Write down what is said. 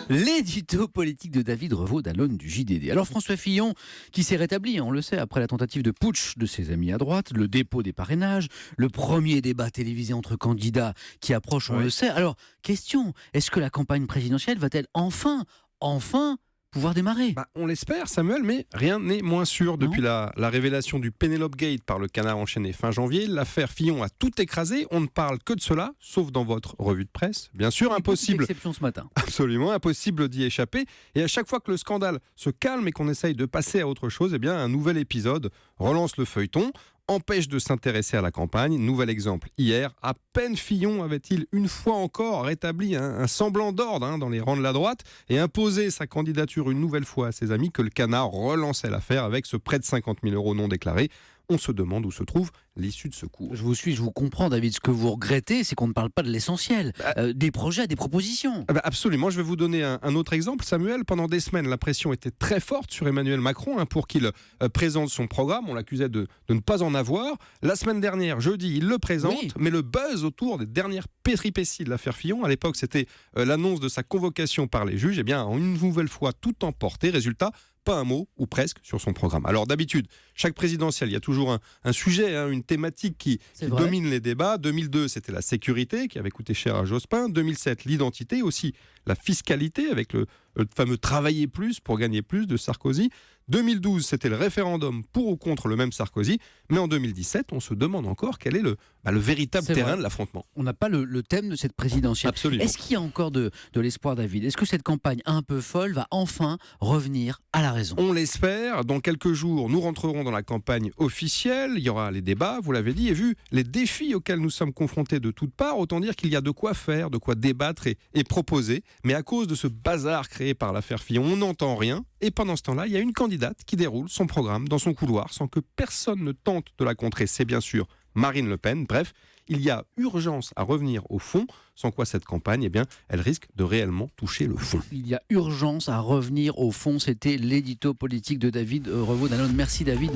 L'édito politique de David Revaud d'Alone du JDD. Alors François Fillon, qui s'est rétabli, on le sait, après la tentative de putsch de ses amis à droite, le dépôt des parrainages, le premier débat télévisé entre candidats qui approche, on le sait. Alors, question, est-ce que la campagne présidentielle va-t-elle enfin pouvoir démarrer? On l'espère, Samuel, mais rien n'est moins sûr. Depuis la révélation du Penelope Gate par le Canard enchaîné fin janvier, l'affaire Fillon a tout écrasé. On ne parle que de cela, sauf dans votre revue de presse. Bien sûr, impossible. Exception ce matin. Absolument, impossible d'y échapper. Et à chaque fois que le scandale se calme et qu'on essaye de passer à autre chose, un nouvel épisode relance le feuilleton, empêche de s'intéresser à la campagne. Nouvel exemple, hier, à peine Fillon avait-il une fois encore rétabli un semblant d'ordre dans les rangs de la droite et imposé sa candidature une nouvelle fois à ses amis que le Canard relançait l'affaire avec ce prêt de 50 000 € non déclaré. On se demande où se trouve l'issue de ce cours. Je vous comprends, David. Ce que vous regrettez, c'est qu'on ne parle pas de l'essentiel, des projets, des propositions. Absolument. Je vais vous donner un autre exemple, Samuel. Pendant des semaines, la pression était très forte sur Emmanuel Macron pour qu'il présente son programme. On l'accusait de ne pas en avoir. La semaine dernière, jeudi, il le présente, mais le buzz autour des dernières péripéties de l'affaire Fillon, à l'époque, c'était l'annonce de sa convocation par les juges, en une nouvelle fois tout emporté. Résultat, pas un mot, ou presque, sur son programme. Alors d'habitude, chaque présidentielle, il y a toujours un sujet, une thématique qui domine les débats. 2002, c'était la sécurité, qui avait coûté cher à Jospin. 2007, l'identité, aussi la fiscalité, avec le fameux « travailler plus pour gagner plus » de Sarkozy. 2012, c'était le référendum pour ou contre le même Sarkozy. Mais en 2017, on se demande encore quel est le véritable terrain de l'affrontement. On n'a pas le thème de cette présidentielle. Absolument. Est-ce qu'il y a encore de l'espoir, David? Est-ce que cette campagne un peu folle va enfin revenir à la raison? On l'espère. Dans quelques jours, nous rentrerons dans la campagne officielle. Il y aura les débats, vous l'avez dit. Et vu les défis auxquels nous sommes confrontés de toutes parts, autant dire qu'il y a de quoi faire, de quoi débattre et proposer. Mais à cause de ce bazar créé par l'affaire Fillon, on n'entend rien. Et pendant ce temps-là, il y a une candidate qui déroule son programme dans son couloir sans que personne ne tente de la contrer. C'est bien sûr Marine Le Pen. Bref, il y a urgence à revenir au fond, sans quoi cette campagne, elle risque de réellement toucher le fond. Il y a urgence à revenir au fond. C'était l'édito politique de David Revaud d'Alone. Merci David.